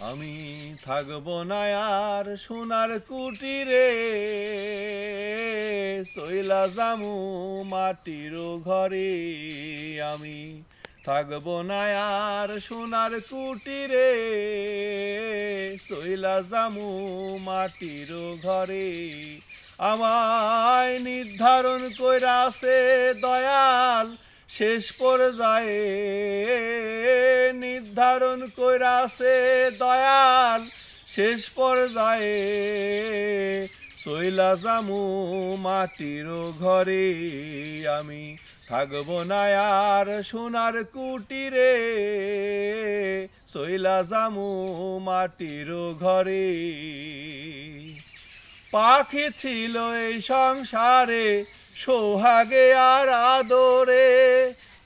আমি থাকবো না আর সোনার কুটিরে, চইলা যামু মাটির ঘরে। আমি থাকবো না আর সোনার কুটিরে, চইলা যামু মাটির ঘরে। আমায় নির্ধারণ কইরাছে দয়াল শেষ পর্যায়ে, নির্ধারণ কইরাছে দয়াল শেষ পর্যায়ে। চইলা যামু মাটির ঘরে, আমি থাকবো না আর সোনার কুটিরে, চইলা যামু মাটির ঘরে। পাখি ছিল এই সংসারে সোহাগে আর আদরে,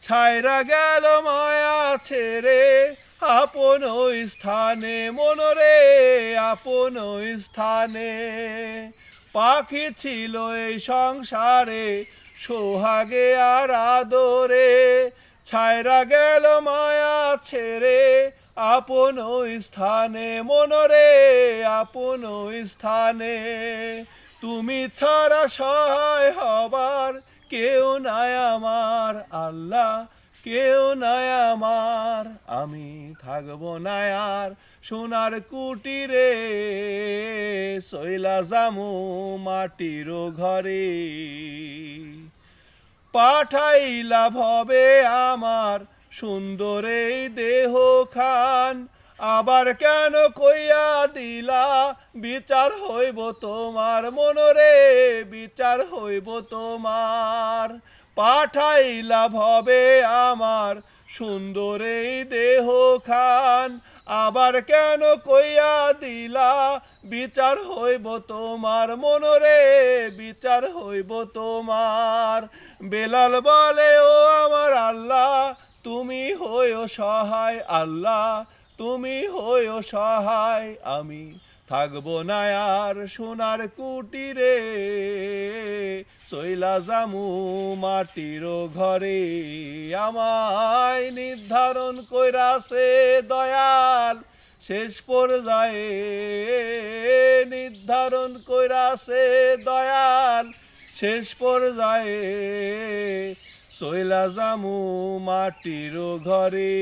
ছাইরা গেল মায়া ছেড়ে আপন স্থানে মনরে, আপন স্থানে। পাখি ছিল এই সংসারে সোহাগে আর আদরে, ছাইরা গেল মায়া ছেড়ে আপন স্থানে মনরে, আপন স্থানে। তুমি ছাড়া সহায় হবার কেউ নাই আমার আল্লাহ, কেউ নাই আমার। আমি থাকবো না আর সোনার কুটিরে, চইলা যামু মাটির ঘরে। পাঠাইলা ভবে আমার সুন্দর এই দেহ খান, আবার কেন কইয়া দিলা বিচার হইব তোমার মনরে, বিচার হইব তোমার। পাঠাইলা ভবে আমার সুন্দর এই দেহ খান, আবার কেন কইয়া দিলা বিচার হইব তোমার মনরে, বিচার হইব তোমার। বেলাল বলে ও আমার আল্লাহ তুমি হইও সহায়, আল্লাহ তুমি হইও সহায়। আমি থাকবো না আর সোনার কুটিরে, চইলা যামু মাটির ঘরে। আমায় নির্ধারণ কইরাছে দয়াল শেষ পর্যায়ে, নির্ধারণ কইরাছে দয়াল শেষ পর্যায়ে। চইলা যামু মাটির ঘরে।